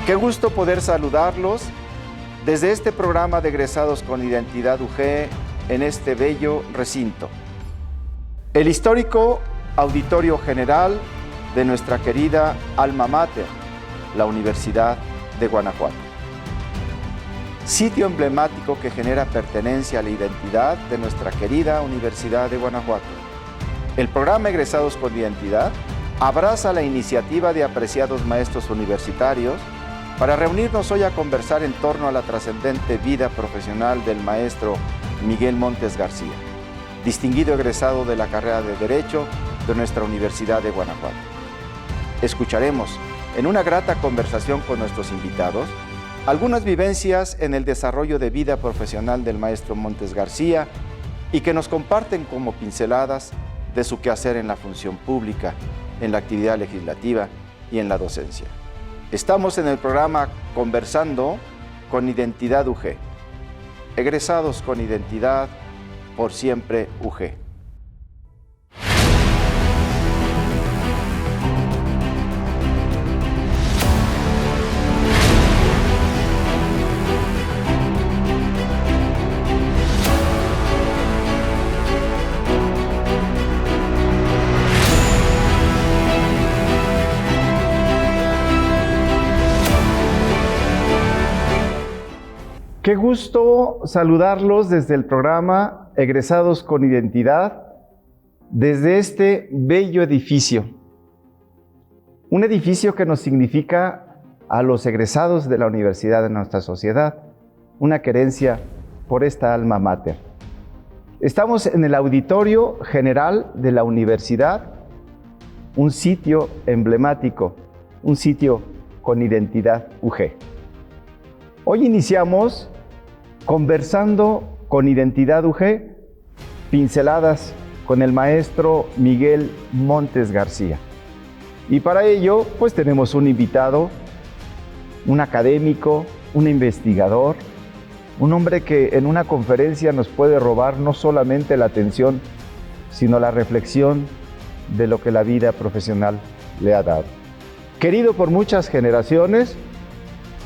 Qué gusto poder saludarlos desde este programa de egresados con identidad UG en este bello recinto. El histórico Auditorio General de nuestra querida alma mater, la Universidad de Guanajuato. Sitio emblemático que genera pertenencia a la identidad de nuestra querida Universidad de Guanajuato. El programa Egresados con Identidad abraza la iniciativa de apreciados maestros universitarios para reunirnos hoy a conversar en torno a la trascendente vida profesional del maestro Miguel Montes García, distinguido egresado de la carrera de Derecho de nuestra Universidad de Guanajuato. Escucharemos en una grata conversación con nuestros invitados algunas vivencias en el desarrollo de vida profesional del maestro Montes García y que nos comparten como pinceladas de su quehacer en la función pública, en la actividad legislativa y en la docencia. Estamos en el programa Conversando con Identidad UG. Egresados con identidad, por siempre UG. Qué gusto saludarlos desde el programa Egresados con Identidad, desde este bello edificio. Un edificio que nos significa a los egresados de la universidad de nuestra sociedad, una querencia por esta alma mater. Estamos en el Auditorio General de la Universidad, un sitio emblemático, un sitio con identidad UG. Hoy iniciamos Conversando con Identidad UG, pinceladas con el maestro Miguel Montes García. Y para ello, pues tenemos un invitado, un académico, un investigador, un hombre que en una conferencia nos puede robar no solamente la atención, sino la reflexión de lo que la vida profesional le ha dado. Querido por muchas generaciones,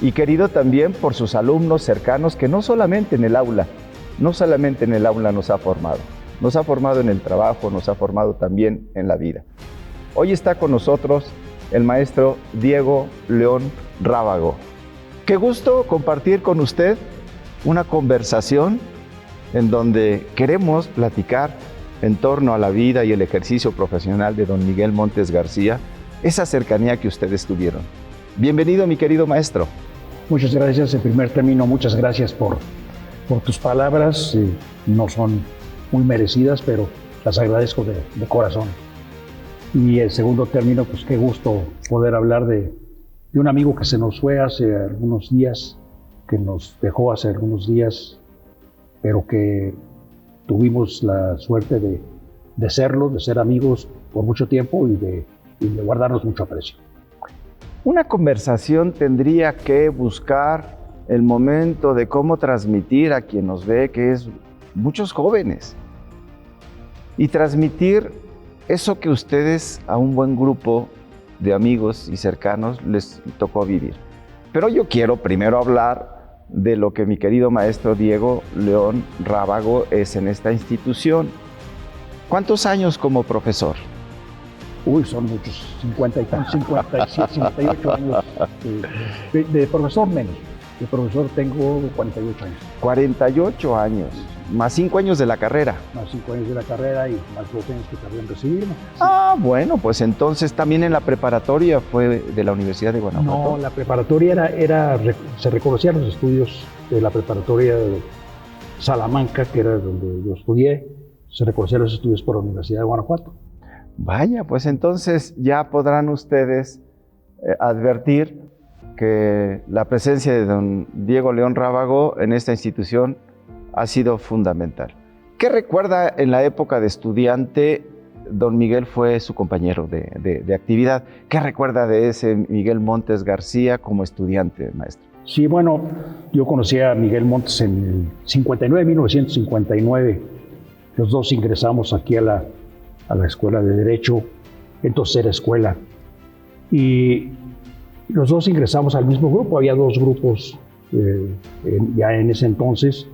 y querido también por sus alumnos cercanos que no solamente en el aula nos ha formado en el trabajo, nos ha formado también en la vida. Hoy está con nosotros el maestro Diego León Rábago. Qué gusto compartir con usted una conversación en donde queremos platicar en torno a la vida y el ejercicio profesional de don Miguel Montes García, esa cercanía que ustedes tuvieron. Bienvenido, mi querido maestro. Muchas gracias. En primer término, muchas gracias por tus palabras. No son muy merecidas, pero las agradezco de corazón. Y en segundo término, pues qué gusto poder hablar de un amigo que se nos fue hace algunos días, que nos dejó hace algunos días, pero que tuvimos la suerte de ser amigos por mucho tiempo y de guardarnos mucho aprecio. Una conversación tendría que buscar el momento de cómo transmitir a quien nos ve, que es muchos jóvenes, y transmitir eso que ustedes a un buen grupo de amigos y cercanos les tocó vivir. Pero yo quiero primero hablar de lo que mi querido maestro Diego León Rábago es en esta institución. ¿Cuántos años como profesor? Uy, son muchos, 58 años. De profesor menos. De profesor tengo 48 años. 48 años, más 5 años de la carrera. Más 5 años de la carrera y más 2 años que tardé en recibirme. Sí. Ah, bueno, pues entonces también en la preparatoria fue de la Universidad de Guanajuato. No, la preparatoria se reconocían los estudios de la preparatoria de Salamanca, que era donde yo estudié. Se reconocían los estudios por la Universidad de Guanajuato. Vaya, pues entonces ya podrán ustedes advertir que la presencia de don Diego León Rábago en esta institución ha sido fundamental. ¿Qué recuerda en la época de estudiante? Don Miguel fue su compañero de actividad. ¿Qué recuerda de ese Miguel Montes García como estudiante, maestro? Sí, bueno, yo conocí a Miguel Montes en el 1959. Los dos ingresamos aquí a la Escuela de Derecho, entonces era escuela. Y los dos ingresamos al mismo grupo, había dos grupos ya en ese entonces,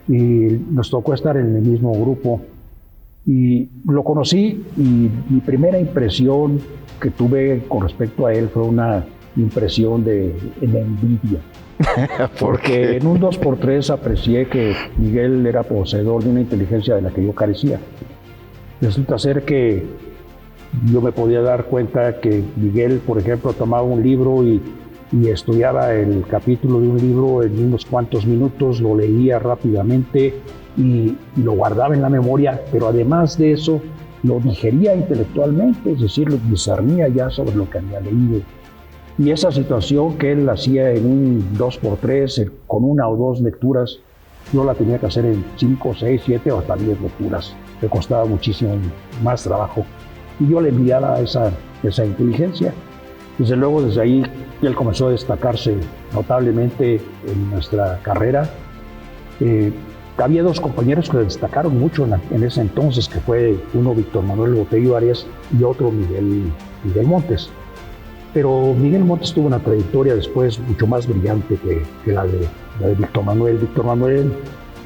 y nos tocó estar en el mismo grupo. Y lo conocí y mi primera impresión que tuve con respecto a él fue una impresión de envidia. Porque en un 2x3 aprecié que Miguel era poseedor de una inteligencia de la que yo carecía. Resulta ser que yo me podía dar cuenta que Miguel, por ejemplo, tomaba un libro y estudiaba el capítulo de un libro en unos cuantos minutos, lo leía rápidamente y lo guardaba en la memoria, pero además de eso lo digería intelectualmente, es decir, lo discernía ya sobre lo que había leído. Y esa situación que él hacía en un 2x3, con una o dos lecturas, yo la tenía que hacer en 5, 6, 7 o hasta 10 lecturas. Me costaba muchísimo más trabajo. Y yo le enviaba esa inteligencia. Desde luego, desde ahí, él comenzó a destacarse notablemente en nuestra carrera. Había dos compañeros que destacaron mucho en ese entonces, que fue uno Víctor Manuel Botello Arias y otro Miguel Montes. Pero Miguel Montes tuvo una trayectoria después mucho más brillante que la de Víctor Manuel. Víctor Manuel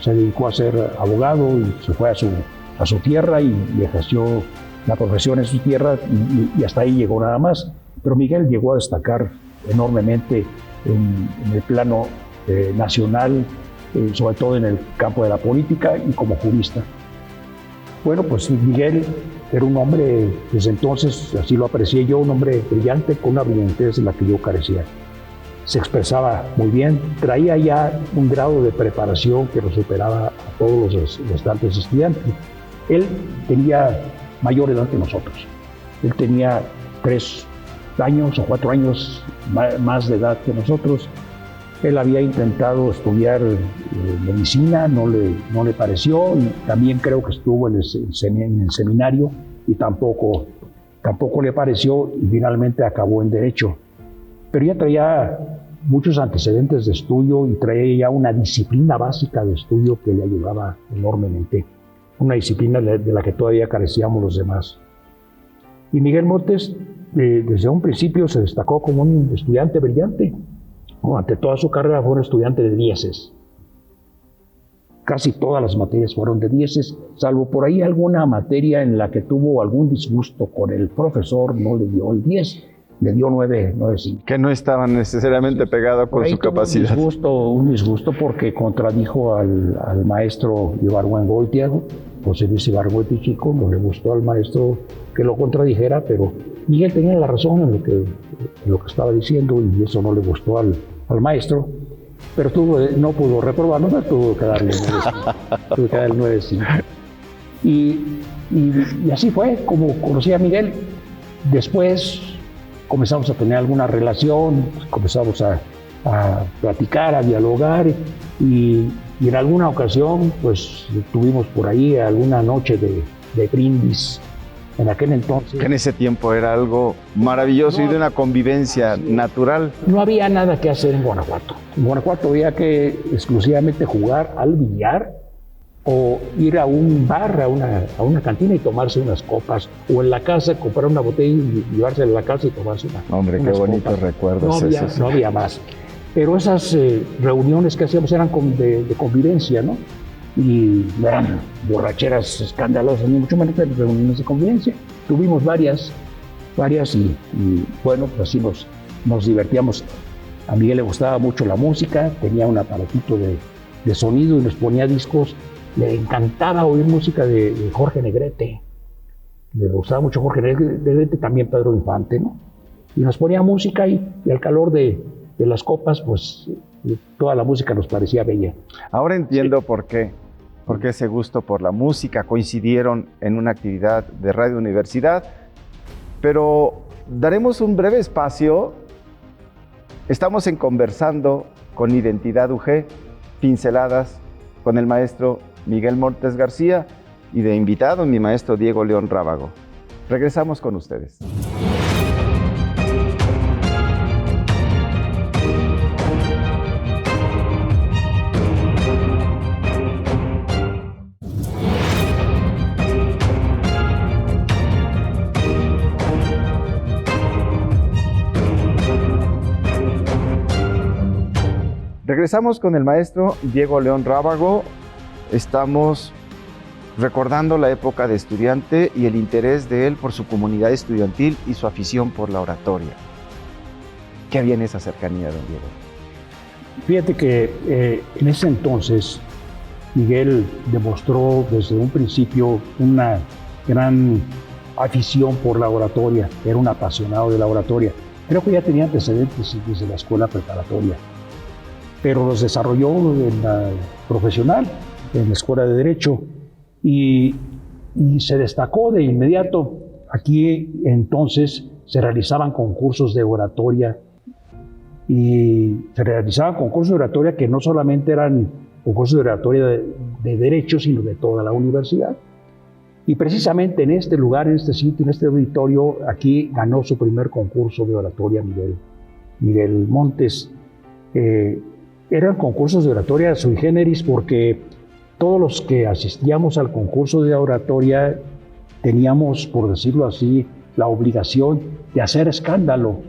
se dedicó a ser abogado y se fue a su tierra y ejerció la profesión en su tierra y hasta ahí llegó nada más. Pero Miguel llegó a destacar enormemente en el plano nacional, sobre todo en el campo de la política y como jurista. Bueno, pues Miguel era un hombre, desde entonces, así lo aprecié yo, un hombre brillante con una brillantez de la que yo carecía. Se expresaba muy bien, traía ya un grado de preparación que lo superaba a todos los restantes estudiantes. Él tenía mayor edad que nosotros. Él tenía 3 años o 4 años más de edad que nosotros. Él había intentado estudiar medicina, no le pareció, y también creo que estuvo en el seminario y tampoco le pareció, y finalmente acabó en Derecho. Pero ya traía muchos antecedentes de estudio y traía ya una disciplina básica de estudio que le ayudaba enormemente, una disciplina de la que todavía carecíamos los demás. Y Miguel Montes, desde un principio se destacó como un estudiante brillante. Durante toda su carrera fue un estudiante de 10. Casi todas las materias fueron de 10, salvo por ahí alguna materia en la que tuvo algún disgusto con el profesor, no le dio el 10, le dio 9.5. Que no estaba necesariamente pegado con su capacidad. Un disgusto porque contradijo al maestro Ibargüengoitia, José Luis Ibargüengoitia Chico, no le gustó al maestro que lo contradijera, pero Miguel tenía la razón en lo que estaba diciendo y eso no le gustó al maestro, pero no pudo reprobar, no tuvo que darle 9.5. Y así fue como conocí a Miguel. Después comenzamos a tener alguna relación, comenzamos a platicar, a dialogar y en alguna ocasión pues tuvimos por ahí alguna noche de brindis. En aquel entonces. Que en ese tiempo era algo maravilloso y de una convivencia natural. No había nada que hacer en Guanajuato. En Guanajuato había que exclusivamente jugar al billar o ir a un bar, a una cantina y tomarse unas copas, o en la casa comprar una botella y llevarse a la casa y tomarse unas copas. Hombre, qué bonitos recuerdos esos. No había más. Pero esas reuniones que hacíamos eran de convivencia, ¿no? Y no eran borracheras escandalosas, ni mucho menos, pero reuniones de convivencia. Tuvimos varias y bueno, pues así nos divertíamos. A Miguel le gustaba mucho la música, tenía un aparatito de sonido y nos ponía discos. Le encantaba oír música de Jorge Negrete. Le gustaba mucho Jorge Negrete, también Pedro Infante, ¿no? Y nos ponía música y al calor de las copas, pues toda la música nos parecía bella. Ahora entiendo por qué ese gusto por la música. Coincidieron en una actividad de Radio Universidad, pero daremos un breve espacio. Estamos en Conversando con Identidad UG, pinceladas con el maestro Miguel Montes García y de invitado mi maestro Diego León Rábago. Regresamos con ustedes. Regresamos con el maestro Diego León Rábago. Estamos recordando la época de estudiante y el interés de él por su comunidad estudiantil y su afición por la oratoria. ¿Qué había en esa cercanía, don Diego? Fíjate que en ese entonces Miguel demostró desde un principio una gran afición por la oratoria, era un apasionado de la oratoria. Creo que ya tenía antecedentes desde la escuela preparatoria, pero los desarrolló en la profesional, en la escuela de Derecho, y se destacó de inmediato. Aquí entonces se realizaban concursos de oratoria, y se realizaban concursos de oratoria que no solamente eran concursos de oratoria de Derecho, sino de toda la universidad. Y precisamente en este lugar, en este sitio, en este auditorio, aquí ganó su primer concurso de oratoria Miguel Montes. Eran concursos de oratoria sui generis porque todos los que asistíamos al concurso de oratoria teníamos, por decirlo así, la obligación de hacer escándalo,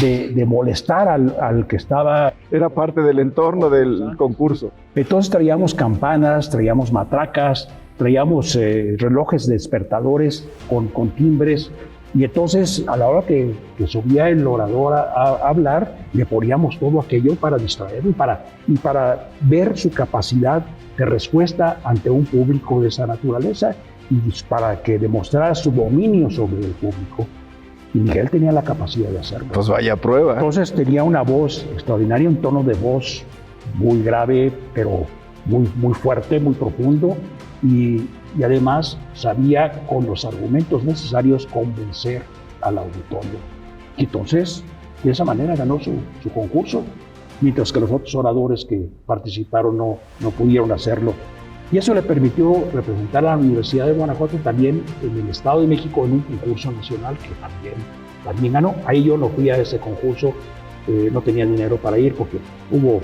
de molestar al que estaba. Era parte del entorno del concurso. Entonces traíamos campanas, traíamos matracas, traíamos relojes despertadores con timbres, y entonces a la hora que subía el orador a hablar, le poníamos todo aquello para distraerlo y para ver su capacidad de respuesta ante un público de esa naturaleza y para que demostrara su dominio sobre el público. Y Miguel tenía la capacidad de hacerlo. Pues vaya prueba. Entonces tenía una voz extraordinaria, un tono de voz muy grave, pero muy fuerte, muy profundo, y además sabía con los argumentos necesarios convencer al auditorio. Y entonces, de esa manera ganó su concurso, mientras que los otros oradores que participaron no pudieron hacerlo. Y eso le permitió representar a la Universidad de Guanajuato también en el Estado de México en un concurso nacional que también ganó. Ahí yo no fui a ese concurso, no tenía dinero para ir porque hubo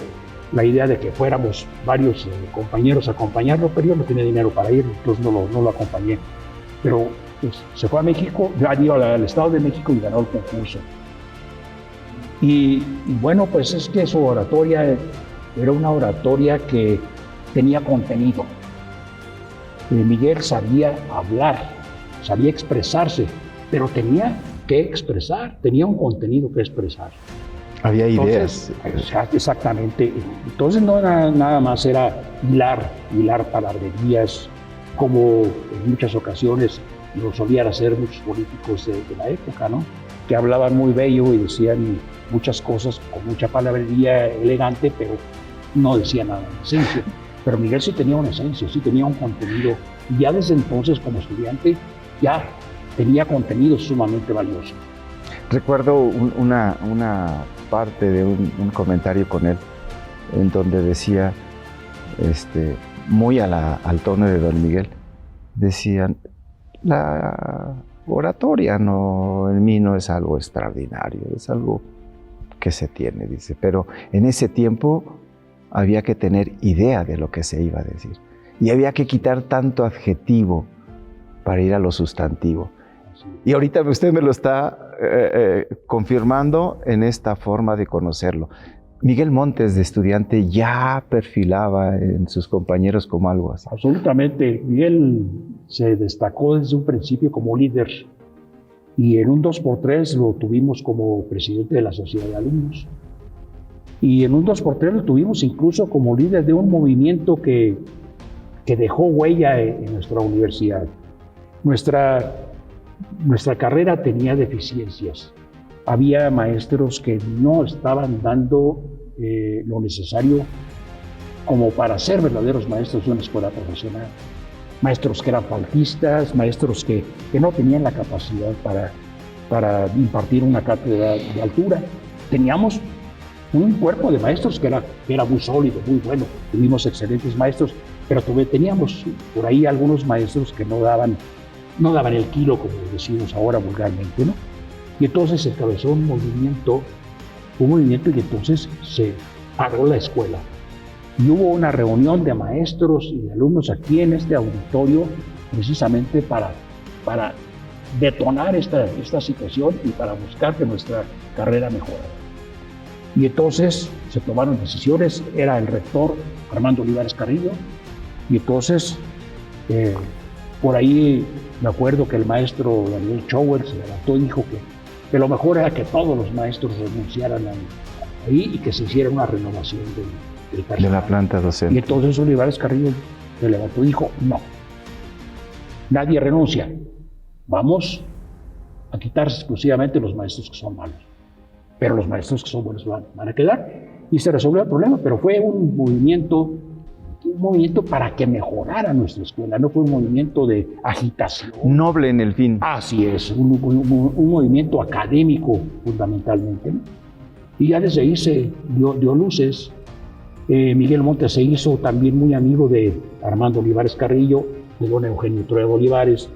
la idea de que fuéramos varios compañeros a acompañarlo, pero yo no tenía dinero para ir, entonces no lo acompañé. Pero pues, se fue a México, al Estado de México y ganó el concurso. Y bueno, pues es que su oratoria era una oratoria que tenía contenido. Miguel sabía hablar, sabía expresarse, pero tenía que expresar, tenía un contenido que expresar. Había ideas. Exactamente. Entonces no era, nada más era hilar palabrerías, como en muchas ocasiones lo solían hacer muchos políticos de la época, ¿no? Que hablaban muy bello y decían muchas cosas con mucha palabrería elegante, pero no decían nada en esencia. Pero Miguel sí tenía una esencia, sí tenía un contenido, y ya desde entonces como estudiante ya tenía contenido sumamente valioso. Recuerdo una parte de un comentario con él, en donde decía, muy al tono de don Miguel, decían, la oratoria en mí no es algo extraordinario, es algo que se tiene, dice, pero en ese tiempo había que tener idea de lo que se iba a decir y había que quitar tanto adjetivo para ir a lo sustantivo. Y ahorita usted me lo está confirmando en esta forma de conocerlo. Miguel Montes, de estudiante, ya perfilaba en sus compañeros como algo así. Absolutamente. Miguel se destacó desde un principio como líder y en un 2x3 lo tuvimos como presidente de la Sociedad de Alumnos. Y en un 2x3 lo tuvimos incluso como líder de un movimiento que dejó huella en nuestra universidad. Nuestra carrera tenía deficiencias. Había maestros que no estaban dando lo necesario como para ser verdaderos maestros de una escuela profesional. Maestros que eran faltistas, maestros que no tenían la capacidad para impartir una cátedra de altura. Teníamos un cuerpo de maestros que era muy sólido, muy bueno. Tuvimos excelentes maestros, pero teníamos por ahí algunos maestros que no daban el kilo, como decimos ahora vulgarmente, ¿no? Y entonces se encabezó un movimiento y entonces se paró la escuela. Y hubo una reunión de maestros y de alumnos aquí en este auditorio precisamente para detonar esta situación y para buscar que nuestra carrera mejorara. Y entonces se tomaron decisiones, era el rector Armando Olivares Carrillo, y entonces por ahí me acuerdo que el maestro Daniel Schauer se levantó y dijo que lo mejor era que todos los maestros renunciaran ahí y que se hiciera una renovación del personal. De la planta docente. Y entonces Olivares Carrillo se levantó y dijo, no, nadie renuncia, vamos a quitar exclusivamente los maestros que son malos, pero los maestros que son buenos van a quedar. Y se resolvió el problema, pero fue un movimiento para que mejorara nuestra escuela, no fue un movimiento de agitación. Noble en el fin. Así es, un movimiento académico fundamentalmente, ¿no? Y ya desde ahí se dio luces. Miguel Montes se hizo también muy amigo de Armando Olivares Carrillo, de don Eugenio Trueba Olivares,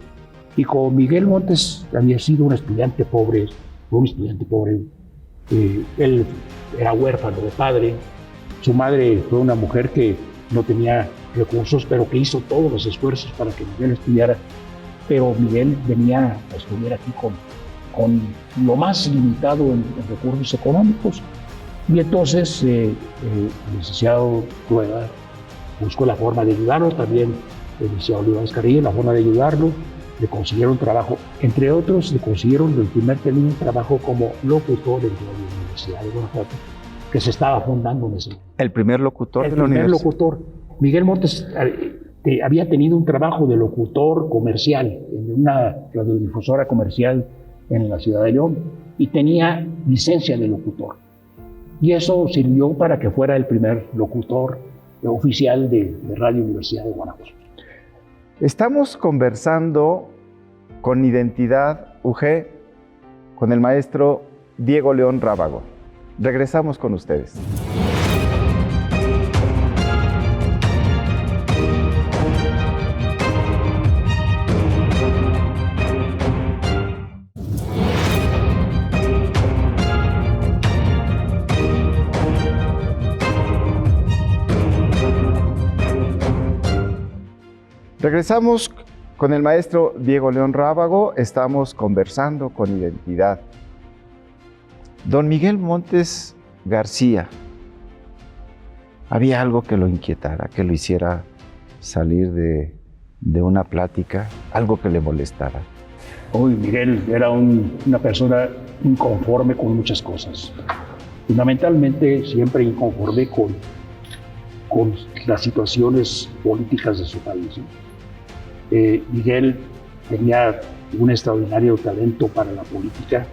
y con Miguel Montes había sido un estudiante pobre, él era huérfano de padre, su madre fue una mujer que no tenía recursos, pero que hizo todos los esfuerzos para que Miguel estudiara, pero Miguel venía a estudiar aquí con lo más limitado en recursos económicos, y entonces el licenciado Trueba buscó la forma de ayudarlo, también el licenciado Olivares Carrillo, la forma de ayudarlo, le consiguieron trabajo, entre otros le consiguieron el primer término trabajo como locutor de la Universidad de Guanajuato, que se estaba fundando en ese momento. El primer locutor de la universidad. El primer universidad. locutor. Miguel Montes había tenido un trabajo de locutor comercial en una radiodifusora comercial en la ciudad de León y tenía licencia de locutor. Y eso sirvió para que fuera el primer locutor oficial de Radio Universidad de Guanajuato. Estamos conversando con Identidad UG con el maestro Diego León Rábago. Regresamos con ustedes. Regresamos con el maestro Diego León Rábago, estamos conversando con Identidad. Don Miguel Montes García, ¿había algo que lo inquietara, que lo hiciera salir de una plática, algo que le molestara? Miguel era una persona inconforme con muchas cosas, fundamentalmente siempre inconforme con las situaciones políticas de su país, ¿no? Miguel tenía un extraordinario talento para la política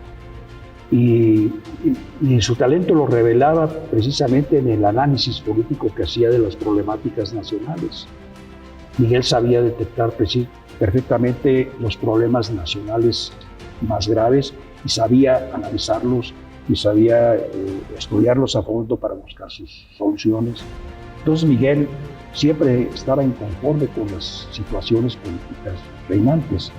y su talento lo revelaba precisamente en el análisis político que hacía de las problemáticas nacionales. Miguel sabía detectar perfectamente los problemas nacionales más graves y sabía analizarlos y sabía estudiarlos a fondo para buscar sus soluciones. Entonces Miguel siempre estaba inconforme con las situaciones políticas reinantes.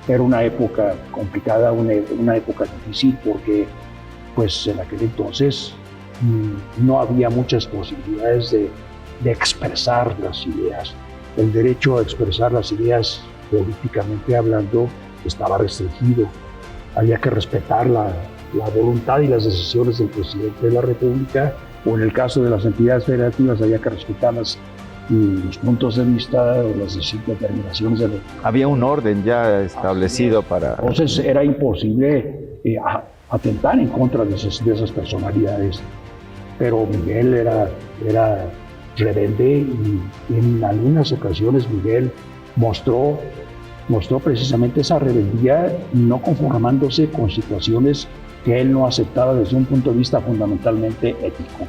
Era una época complicada, una época difícil porque pues en aquel entonces no había muchas posibilidades de expresar las ideas. El derecho a expresar las ideas políticamente hablando estaba restringido. Había que respetar la voluntad y las decisiones del presidente de la República, o en el caso de las entidades federativas había que respetar los puntos de vista o las determinaciones de la... Había un orden ya establecido para... Entonces era imposible atentar en contra de esas personalidades, pero Miguel era rebelde y en algunas ocasiones Miguel mostró precisamente esa rebeldía, no conformándose con situaciones que él no aceptaba desde un punto de vista fundamentalmente ético.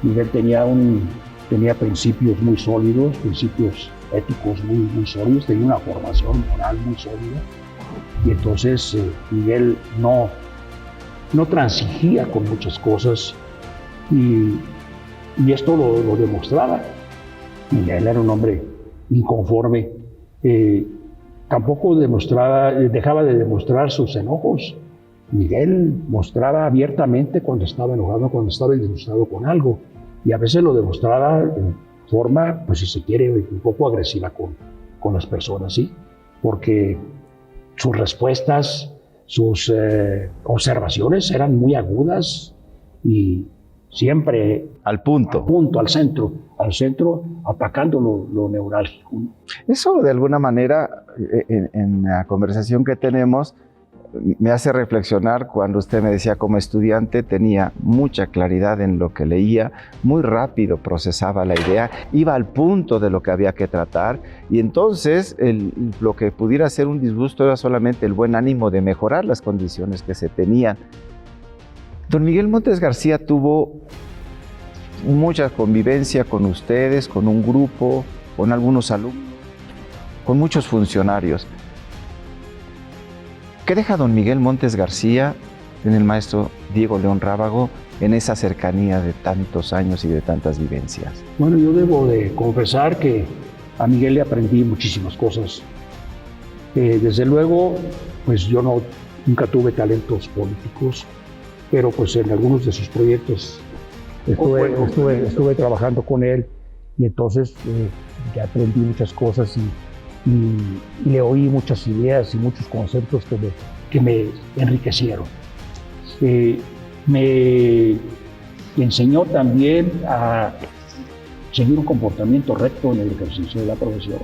Miguel tenía principios muy sólidos, principios éticos muy sólidos, tenía una formación moral muy sólida, y entonces Miguel no transigía con muchas cosas, y esto lo demostraba. Miguel era un hombre inconforme, tampoco dejaba de demostrar sus enojos. Miguel mostraba abiertamente cuando estaba enojado, cuando estaba disgustado con algo, y a veces lo demostraba en forma, pues si se quiere, un poco agresiva con las personas, ¿sí? Porque sus respuestas, sus observaciones eran muy agudas y siempre Al punto. al centro, atacando lo neurálgico, ¿no? Eso de alguna manera, en la conversación que tenemos, me hace reflexionar cuando usted me decía como estudiante tenía mucha claridad en lo que leía, muy rápido procesaba la idea, iba al punto de lo que había que tratar y entonces lo que pudiera ser un disgusto era solamente el buen ánimo de mejorar las condiciones que se tenían. Don Miguel Montes García tuvo mucha convivencia con ustedes, con un grupo, con algunos alumnos, con muchos funcionarios. ¿Qué deja don Miguel Montes García en el maestro Diego León Rábago en esa cercanía de tantos años y de tantas vivencias? Bueno, yo debo de confesar que a Miguel le aprendí muchísimas cosas. Desde luego, pues yo nunca tuve talentos políticos, pero pues en algunos de sus proyectos estuve trabajando con él y entonces ya aprendí muchas cosas y le oí muchas ideas y muchos conceptos que me enriquecieron. Me enseñó también a seguir un comportamiento recto en el ejercicio de la profesión.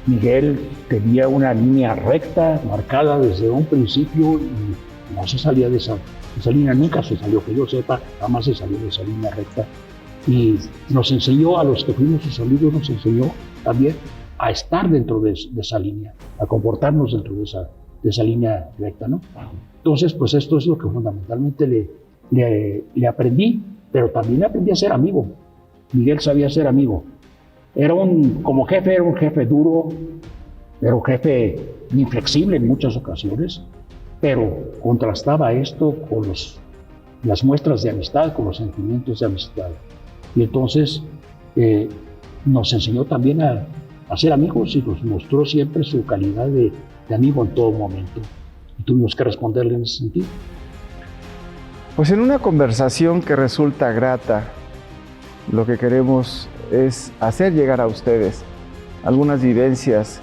Miguel tenía una línea recta, marcada desde un principio y no se salía de esa línea, nunca se salió, que yo sepa, jamás se salió de esa línea recta. Y nos enseñó, a los que fuimos sus alumnos, nos enseñó también a estar dentro de esa línea, a comportarnos dentro de esa línea recta, ¿no? Entonces, pues esto es lo que fundamentalmente le aprendí, pero también aprendí a ser amigo. Miguel sabía ser amigo. Como jefe, era un jefe duro, era un jefe inflexible en muchas ocasiones, pero contrastaba esto con las muestras de amistad, con los sentimientos de amistad. Y entonces nos enseñó también a ser amigos y nos mostró siempre su calidad de amigo en todo momento. Y tuvimos que responderle en ese sentido. Pues en una conversación que resulta grata, lo que queremos es hacer llegar a ustedes algunas vivencias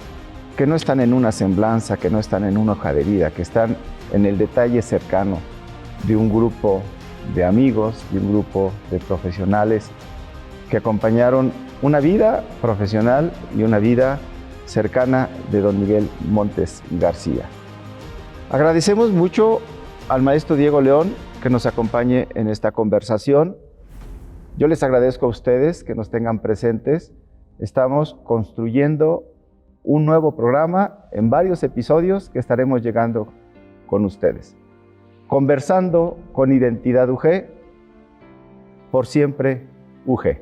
que no están en una semblanza, que no están en una hoja de vida, que están en el detalle cercano de un grupo de amigos, de un grupo de profesionales que acompañaron una vida profesional y una vida cercana de don Miguel Montes García. Agradecemos mucho al maestro Diego León que nos acompañe en esta conversación. Yo les agradezco a ustedes que nos tengan presentes. Estamos construyendo un nuevo programa en varios episodios que estaremos llegando con ustedes. Conversando con Identidad UG, por siempre UG.